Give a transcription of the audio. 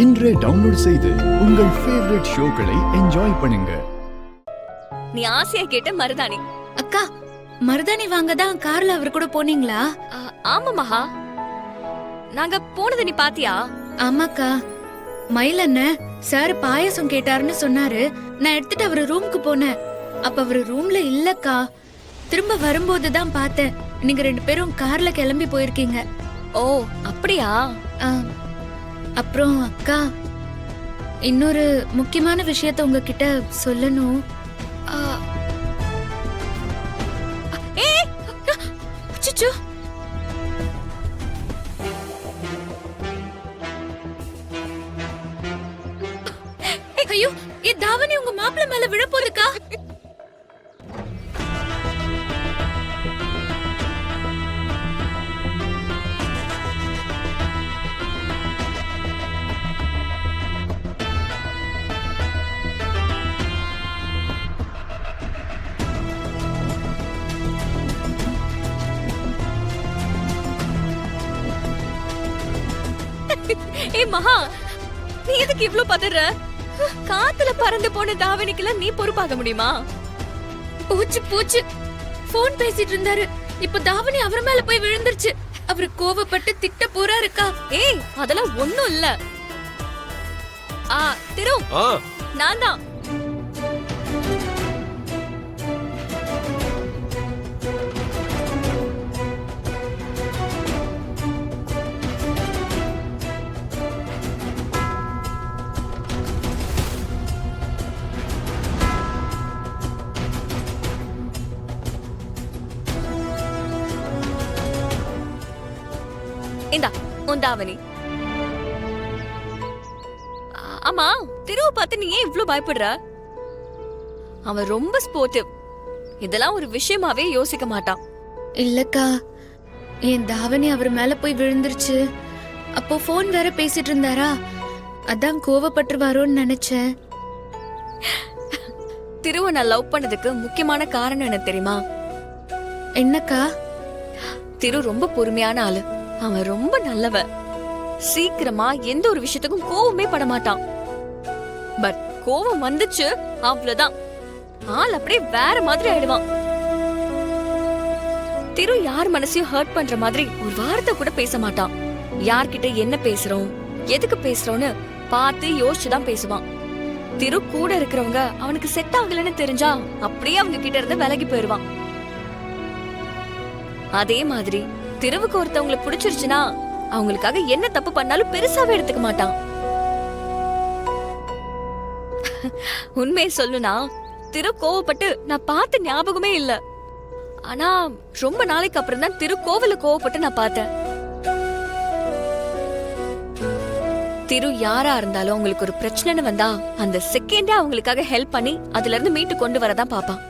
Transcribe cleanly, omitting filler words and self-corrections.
இன்றே டவுன்லோட் செய்து உங்கள் ஃபேவரட் ஷோக்களை என்ஜாய் பண்ணுங்க. நீ ஆசையா கேட்ட மருதாணி. அக்கா, மருதாணி வாங்க தான் கார்ல அவர் கூட போனீங்களா? ஆமா மகா, நாங்க போனது நீ பாத்தியா? ஆமாக்கா, மயில் அண்ணன் சார் பாயசம் கேட்டாருன்னு சொன்னாரு. நான் எடுத்துட்டு அவரு ரூமுக்கு போனேன். அப்ப அவரு ரூம்ல இல்லக்கா. திரும்ப வரும்போது தான் பார்த்தேன். நீங்க 2 பேரும் கார்ல கிளம்பி போயிருக்கீங்க. ஓ அப்படியா? அப்புறம் அக்கா, இன்னொரு முக்கியமான விஷயத்த உங்ககிட்ட சொல்லணும். அச்சச்சோ, ஐயோ, என் தாவணி உங்க மாப்பிள்ளை மேல விழ போகுதுக்கா. ஏ மகா, நீ எதுக்கு இவ்ளோ பதற? காத்துல பறந்து போன தாவணிக்கெல்லாம் நீ பொறுப்பாக முடியுமா? போச்சு போச்சு, போன் பேசிட்டு இருந்தாரு. இப்ப தாவணி அவர் மேல போய் விழுந்துருச்சு. அவரு கோவப்பட்டு திட்ட போறாருக்கா. ஏய், அதெல்லாம் ஒண்ணும் இல்ல. திரு, நான் தான். இந்தா உன் தாவணி. ஆமா, திருவ பார்த்து நீ ஏன் இவ்ளோ பயப்படுற? அவன் ரொம்ப ஸ்போர்ட்டிவ். இதெல்லாம் ஒரு விஷயமாவே யோசிக்க மாட்டான். இல்லக்கா, என் தாவணி அவர் மேல போய் விழுந்துருச்சு. அப்போ போன் வேற பேசிட்டு இருந்தாரா, அதான் கோவப்பட்டுருவாரோன்னு நினைச்சேன். திருவ நான் லவ் பண்ணதுக்கு முக்கியமான காரணம் என்ன தெரியுமா? என்னக்கா? திரு ரொம்ப பொறுமையான ஆளு. அவன் ரொம்ப நல்லவ. சீக்கிரமா எந்த ஒரு விஷயத்துக்கும் கோவமே பட மாட்டான். பட் கோவம் வந்துச்சு, அவ்வளவுதான், ஆள் அப்படியே வேற மாதிரி ஆயிடுவான். திரு யார் மனசையும் ஹர்ட் பண்ற மாதிரி ஒரு வார்த்தை கூட பேச மாட்டான். யார்கிட்ட என்ன பேசுறோம், எதுக்கு பேசுறோம்னு பார்த்து யோசிச்சுதான் பேசுவான். திரு கூட இருக்கிறவங்க அவனுக்கு செட் ஆகலன்னு தெரிஞ்சா அப்படியே அவங்க கிட்ட இருந்து விலகி போயிருவான். அதே மாதிரி திருவுக்கு ஒருத்தவங்களை பிடிச்சிருச்சுன்னா அவங்களுக்காக என்ன தப்பு பண்ணாலும் பெருசாவே எடுத்துக்க மாட்டான். உண்மையை சொல்லுனா, திரு கோவப்பட்டு நான் பார்த்த ஞாபகமே இல்ல. ஆனா ரொம்ப நாளைக்கு அப்புறம் தான் திரு கோவில கோவப்பட்டு நான் பார்த்தேன். திரு யாரா இருந்தாலும் அவங்களுக்கு ஒரு பிரச்சனைன்னு வந்தா அந்த செகண்டே அவங்களுக்காக ஹெல்ப் பண்ணி அதுல இருந்து மீட்டு கொண்டு வரதான் பாப்பான்.